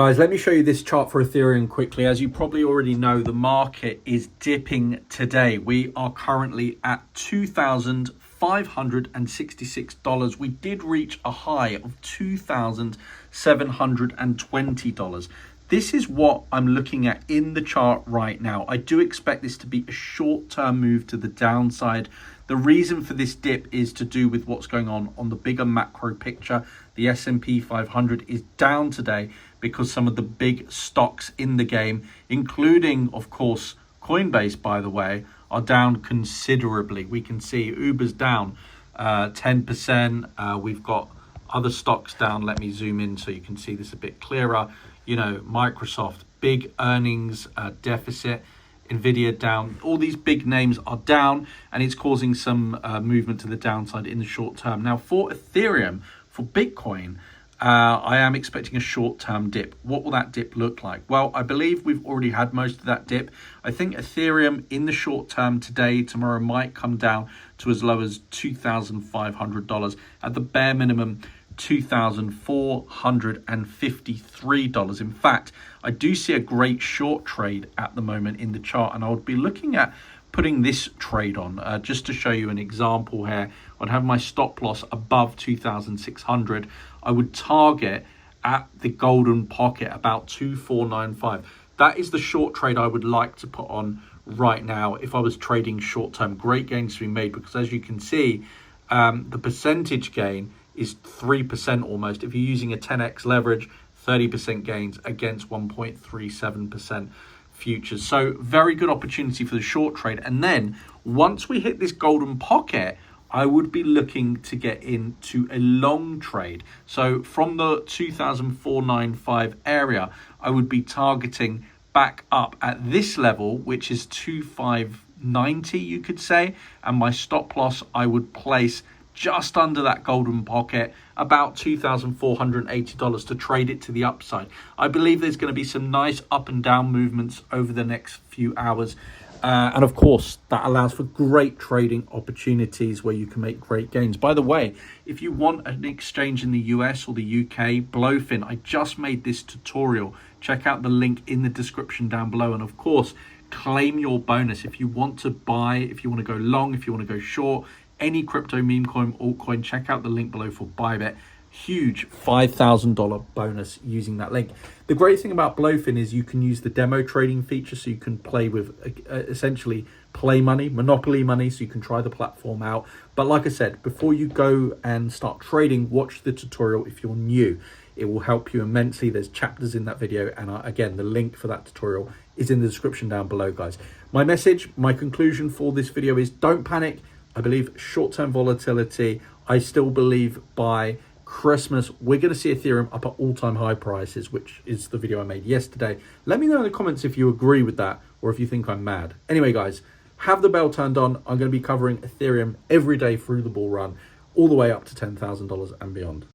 Guys, let me show you this chart for Ethereum quickly. As you probably already know, the market is dipping today. We are currently at $2,566. We did reach a high of $2,720. This is what I'm looking at in the chart right now. I do expect this to be a short-term move to the downside. The reason for this dip is to do with what's going on the bigger macro picture. The S&P 500 is down today because some of the big stocks in the game, including, of course, Coinbase, by the way, are down considerably. We can see Uber's down 10%. We've got other stocks down. Let me zoom in so you can see this a bit clearer. You know, Microsoft, big earnings deficit. Nvidia down. All these big names are down, and it's causing some movement to the downside in the short term. Now, for Ethereum, for Bitcoin, I am expecting a short-term dip. What will that dip look like? Well, I believe we've already had most of that dip. I think Ethereum in the short term today, tomorrow, might come down to as low as $2,500. At the bare minimum, $2,453. In fact, I do see a great short trade at the moment in the chart, and I would be looking at putting this trade on just to show you an example here. I'd have my stop loss above 2,600. I would target at the golden pocket about 2,495. That is the short trade I would like to put on right now if I was trading short term. Great gains to be made because, as you can see, the percentage gain is 3% almost. If you're using a 10x leverage, 30% gains against 1.37% futures. So very good opportunity for the short trade. And then once we hit this golden pocket, I would be looking to get into a long trade. So from the 2,495 area, I would be targeting back up at this level, which is 2,590, you could say. And my stop loss, I would place just under that golden pocket, about $2,480 to trade it to the upside. I believe there's going to be some nice up and down movements over the next few hours. And of course, that allows for great trading opportunities where you can make great gains. By the way, if you want an exchange in the US or the UK, bloFin, I just made this tutorial. Check out the link in the description down below. And of course, claim your bonus. If you want to buy, if you want to go long, if you want to go short, any crypto, meme coin, altcoin, check out the link below for Bybit. Huge $5,000 bonus using that link. The great thing about bloFin is you can use the demo trading feature, so you can play with essentially play money, monopoly money, so you can try the platform out. But like I said, before you go and start trading, watch the tutorial if you're new. It will help you immensely. There's chapters in that video, and again, the link for that tutorial is in the description down below, guys. My message, my conclusion for this video is don't panic. I believe short-term volatility. I still believe by Christmas, we're going to see Ethereum up at all-time high prices, which is the video I made yesterday. Let me know in the comments if you agree with that or if you think I'm mad. Anyway, guys, have the bell turned on. I'm going to be covering Ethereum every day through the bull run, all the way up to $10,000 and beyond.